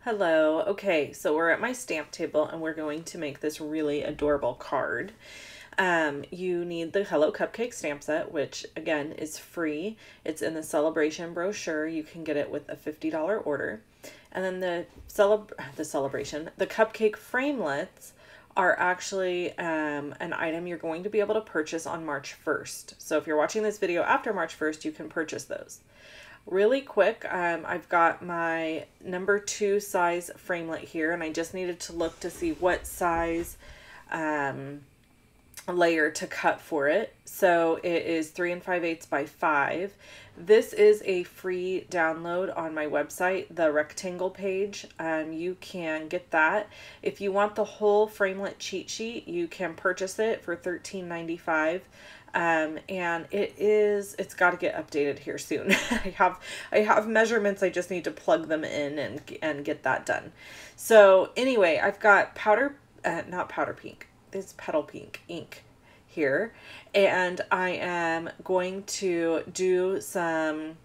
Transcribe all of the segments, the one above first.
Hello. Okay, so we're at my stamp table and we're going to make this really adorable card. You need the Hello Cupcake stamp set, which again is free. It's in the celebration brochure. You can get it with a $50 order. And then the cupcake framelets are actually an item you're going to be able to purchase on March 1st. So if you're watching this video after March 1st, you can purchase those. Really quick, I've got my number 2 size framelit here, and I just needed to look to see what size layer to cut for it. So it is 3 5/8 by 5. This is a free download on my website, the rectangle page. You can get that. If you want the whole framelit cheat sheet, you can purchase it for $13.95. And it's got to get updated here soon. I have measurements. I just need to plug them in and get that done. So anyway, I've got not powder pink. It's petal pink ink here, and I am going to do some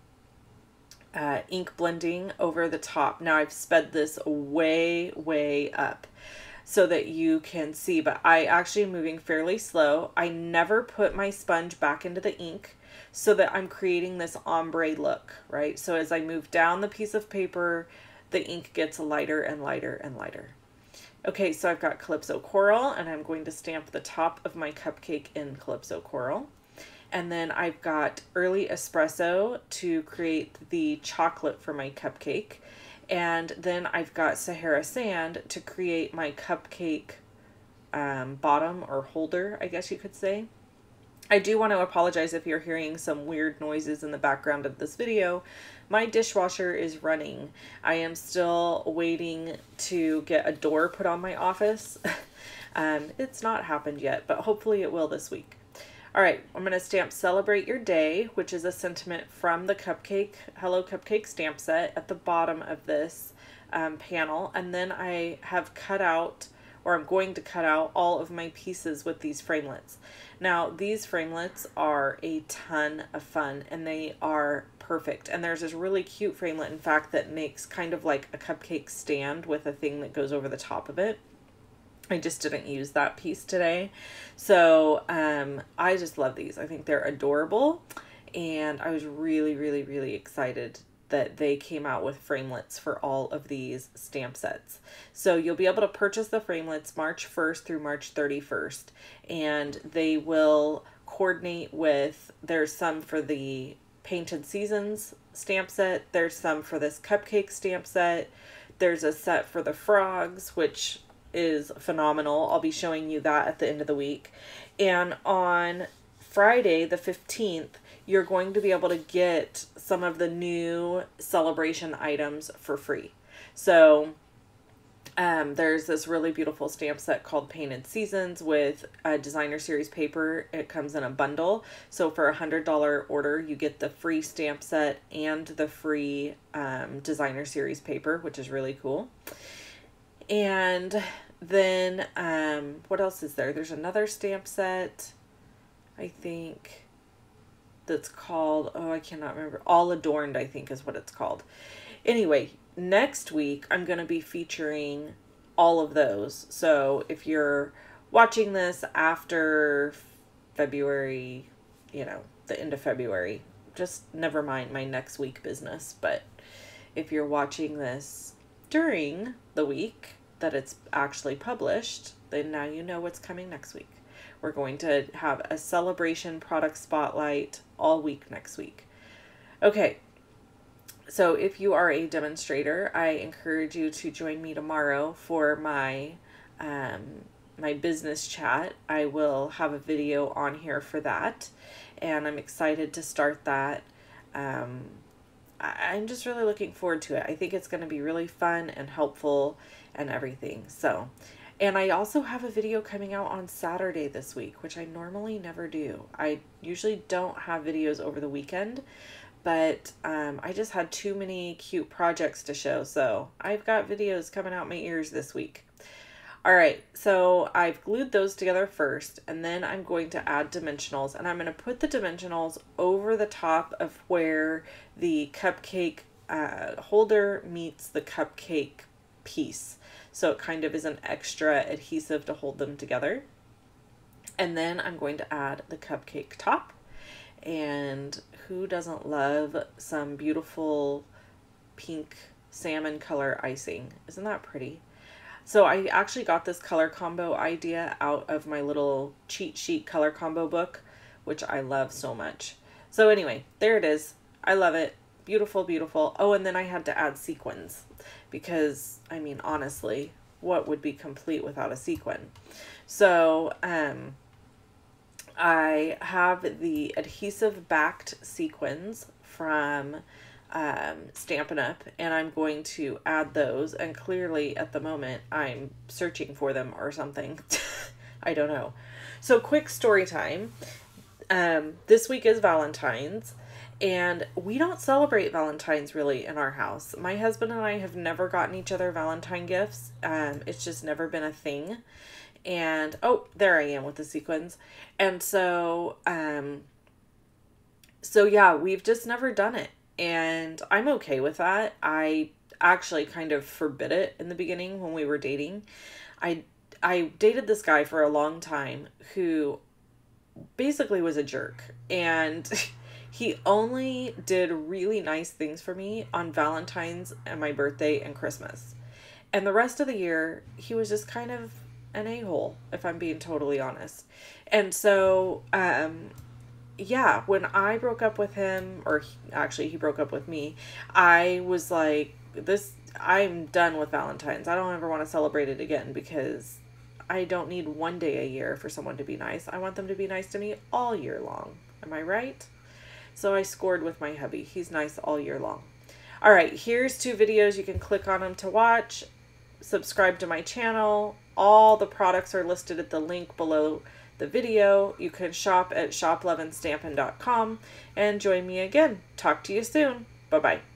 ink blending over the top. Now I've sped this way up so that you can see, but I actually am moving fairly slow. I never put my sponge back into the ink so that I'm creating this ombre look, right? So as I move down the piece of paper, the ink gets lighter and lighter and lighter. Okay, so I've got Calypso Coral, and I'm going to stamp the top of my cupcake in Calypso Coral. And then I've got Early Espresso to create the chocolate for my cupcake. And then I've got Sahara Sand to create my cupcake bottom or holder, I guess you could say. I do want to apologize if you're hearing some weird noises in the background of this video. My dishwasher is running. I am still waiting to get a door put on my office. It's not happened yet, but hopefully it will this week. All right, I'm going to stamp Celebrate Your Day, which is a sentiment from the Hello Cupcake stamp set at the bottom of this panel. And then I have cut out, or I'm going to cut out, all of my pieces with these framelits. Now, these framelits are a ton of fun, and they are perfect. And there's this really cute framelit, in fact, that makes kind of like a cupcake stand with a thing that goes over the top of it. I just didn't use that piece today. So I just love these. I think they're adorable. And I was really excited that they came out with framelits for all of these stamp sets. So you'll be able to purchase the framelits March 1st through March 31st. And they will coordinate with, there's some for the Painted Seasons stamp set. There's some for this cupcake stamp set. There's a set for the frogs, which is phenomenal. I'll be showing you that at the end of the week. And on Friday the 15th, you're going to be able to get some of the new celebration items for free. So there's this really beautiful stamp set called Painted Seasons with a designer series paper. It comes in a bundle. So for a $100 order, you get the free stamp set and the free designer series paper, which is really cool. And then, what else is there? There's another stamp set, I think, that's called, oh, I cannot remember. All Adorned, I think is what it's called. Anyway, next week, I'm going to be featuring all of those. So if you're watching this after February, you know, the end of February, just never mind my next week business. But if you're watching this during the week that it's actually published, then now you know what's coming next week. We're going to have a celebration product spotlight all week next week. Okay, so if you are a demonstrator, I encourage you to join me tomorrow for my my business chat. I will have a video on here for that, and I'm excited to start that. I'm just really looking forward to it. I think it's going to be really fun and helpful and everything. So, and I also have a video coming out on Saturday this week, which I normally never do. I usually don't have videos over the weekend, but I just had too many cute projects to show. So I've got videos coming out my ears this week. All right, so I've glued those together first, and then I'm going to add dimensionals, and I'm going to put the dimensionals over the top of where the cupcake holder meets the cupcake piece. So it kind of is an extra adhesive to hold them together. And then I'm going to add the cupcake top. And who doesn't love some beautiful pink salmon color icing? Isn't that pretty? So I actually got this color combo idea out of my little cheat sheet color combo book, which I love so much. So anyway, there it is. I love it. Beautiful, beautiful. Oh, and then I had to add sequins because, I mean, honestly, what would be complete without a sequin? So, I have the adhesive backed sequins from Stampin' Up, and I'm going to add those, and clearly at the moment I'm searching for them or something. I don't know. So quick story time. This week is Valentine's, and we don't celebrate Valentine's really in our house. My husband and I have never gotten each other Valentine gifts. It's just never been a thing. And, oh, there I am with the sequins. And so, yeah, we've just never done it. And I'm okay with that. I actually kind of forbid it in the beginning when we were dating. I dated this guy for a long time who basically was a jerk. And he only did really nice things for me on Valentine's and my birthday and Christmas. And the rest of the year, he was just kind of an a-hole, if I'm being totally honest. And so, yeah, when I broke up with him, or he broke up with me, I was like, I'm done with Valentine's. I don't ever want to celebrate it again because I don't need one day a year for someone to be nice. I want them to be nice to me all year long. Am I right? So I scored with my hubby. He's nice all year long. All right, here's 2 videos. You can click on them to watch. Subscribe to my channel. All the products are listed at the link below the video. You can shop at shoploveandstampin.com and join me again. Talk to you soon. Bye-bye.